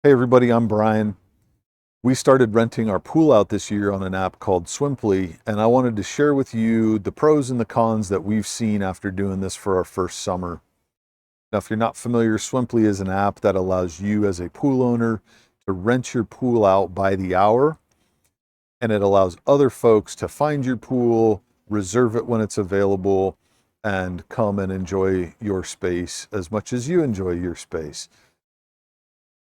Hey everybody, I'm Brian. We started renting our pool out this year on an app called Swimply, and I wanted to share with you the pros and the cons that we've seen after doing this for our first summer. Now, if you're not familiar, Swimply is an app that allows you as a pool owner to rent your pool out by the hour, and it allows other folks to find your pool, reserve it when it's available, and come and enjoy your space as much as you enjoy your space.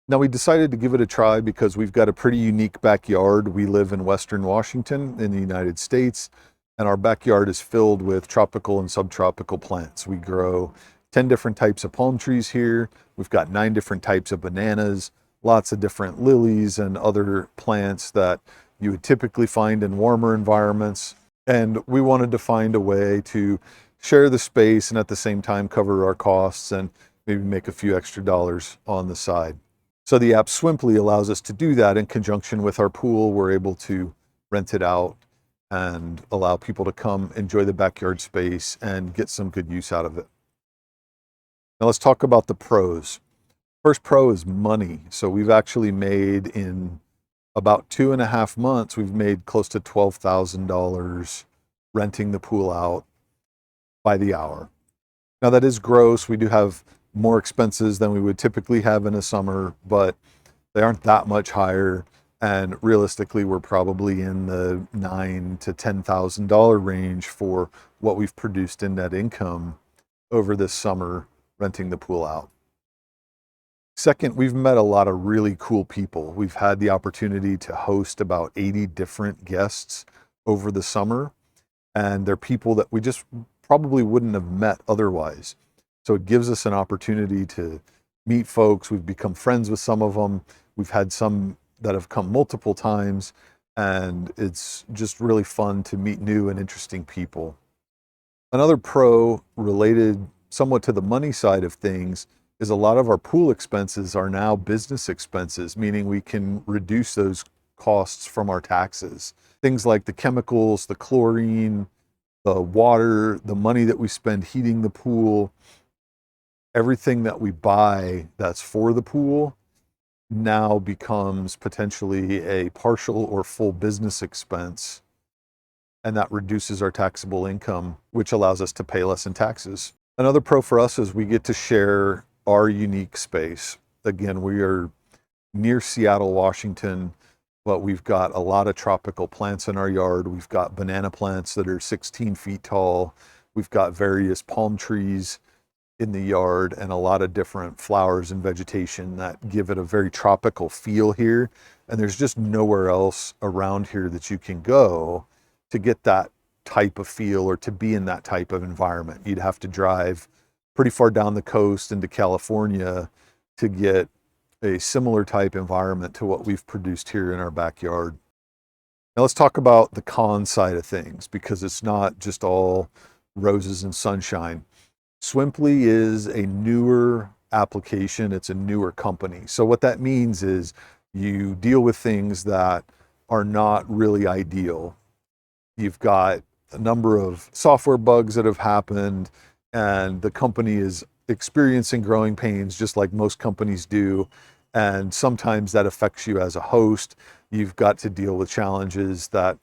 Now, we decided to give it a try because we've got a pretty unique backyard. We live in Western Washington in the United States, and our backyard is filled with tropical and subtropical plants. We grow 10 different types of palm trees here. We've got 9 different types of bananas, lots of different lilies and other plants that you would typically find in warmer environments. And we wanted to find a way to share the space and at the same time cover our costs and maybe make a few extra dollars on the side. So the app Swimply allows us to do that in conjunction with our pool. We're able to rent it out and allow people to come enjoy the backyard space and get some good use out of it. Now let's talk about the pros. First pro is money. So we've actually made in about 2.5 months, we've made close to $12,000 renting the pool out by the hour. Now that is gross. We do have more expenses than we would typically have in a summer, but they aren't that much higher. And realistically, we're probably in the $9,000 to $10,000 range for what we've produced in net income over this summer renting the pool out. Second, we've met a lot of really cool people. We've had the opportunity to host about 80 different guests over the summer, and they're people that we just probably wouldn't have met otherwise. So it gives us an opportunity to meet folks. We've become friends with some of them. We've had some that have come multiple times, and it's just really fun to meet new and interesting people. Another pro related somewhat to the money side of things is a lot of our pool expenses are now business expenses, meaning we can reduce those costs from our taxes. Things like the chemicals, the chlorine, the water, the money that we spend heating the pool, everything that we buy that's for the pool now becomes potentially a partial or full business expense. And that reduces our taxable income, which allows us to pay less in taxes. Another pro for us is we get to share our unique space. Again, we are near Seattle, Washington, but we've got a lot of tropical plants in our yard. We've got banana plants that are 16 feet tall. We've got various palm trees in the yard and a lot of different flowers and vegetation that give it a very tropical feel here. And there's just nowhere else around here that you can go to get that type of feel or to be in that type of environment. You'd have to drive pretty far down the coast into California to get a similar type environment to what we've produced here in our backyard. Now let's talk about the con side of things, because it's not just all roses and sunshine. Swimply is a newer application. It's a newer company. So what that means is you deal with things that are not really ideal. You've got a number of software bugs that have happened, and the company is experiencing growing pains just like most companies do. And sometimes that affects you as a host. You've got to deal with challenges that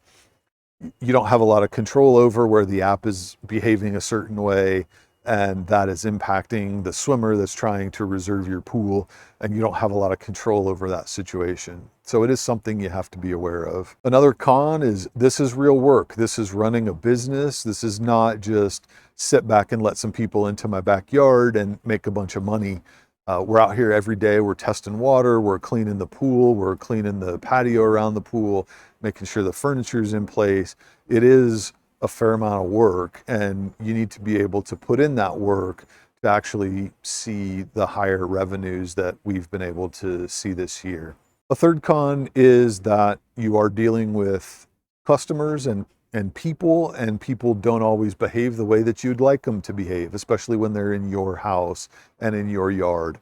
you don't have a lot of control over, where the app is behaving a certain way, and that is impacting the swimmer that's trying to reserve your pool, and you don't have a lot of control over that situation. So it is something you have to be aware of. Another con is this is real work. This is running a business. This is not just sit back and let some people into my backyard and make a bunch of money. We're out here every day. We're testing water. We're cleaning the pool. We're cleaning the patio around the pool, making sure the furniture is in place. It is a fair amount of work, and you need to be able to put in that work to actually see the higher revenues that we've been able to see this year. A third con is that you are dealing with customers and people, and people don't always behave the way that you'd like them to behave, especially when they're in your house and in your yard.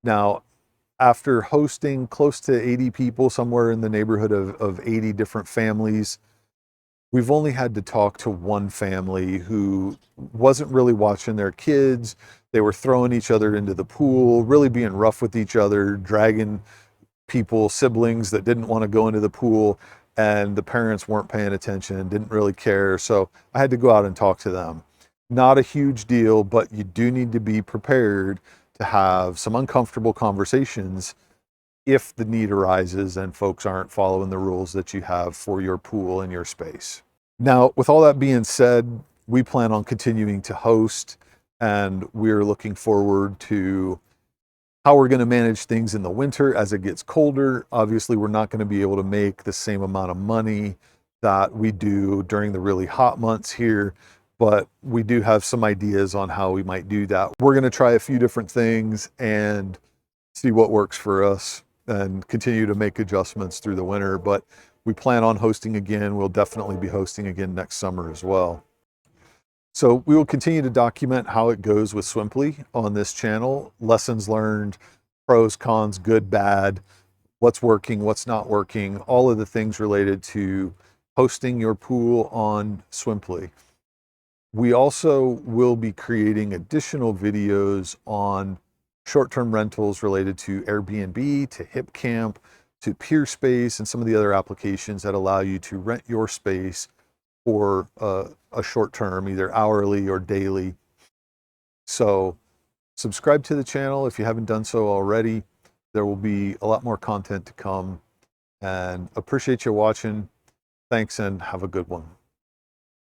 Now, after hosting close to 80 people, somewhere in the neighborhood of 80 different families, we've only had to talk to one family who wasn't really watching their kids. They were throwing each other into the pool, really being rough with each other, dragging people, siblings that didn't want to go into the pool, and the parents weren't paying attention, didn't really care. So I had to go out and talk to them. Not a huge deal, but you do need to be prepared to have some uncomfortable conversations if the need arises and folks aren't following the rules that you have for your pool and your space. Now, with all that being said, we plan on continuing to host, and we're looking forward to how we're going to manage things in the winter as it gets colder. Obviously, we're not going to be able to make the same amount of money that we do during the really hot months here, but we do have some ideas on how we might do that. We're going to try a few different things and see what works for us and continue to make adjustments through the winter, but we plan on hosting again. We'll definitely be hosting again next summer as well. So we will continue to document how it goes with Swimply on this channel, lessons learned, pros, cons, good, bad, what's working, what's not working, all of the things related to hosting your pool on Swimply. We also will be creating additional videos on short-term rentals related to Airbnb, to Hip Camp, to Peerspace, and some of the other applications that allow you to rent your space for a short term, either hourly or daily. So subscribe to the channel if you haven't done so already. There will be a lot more content to come, and appreciate you watching. Thanks, and have a good one.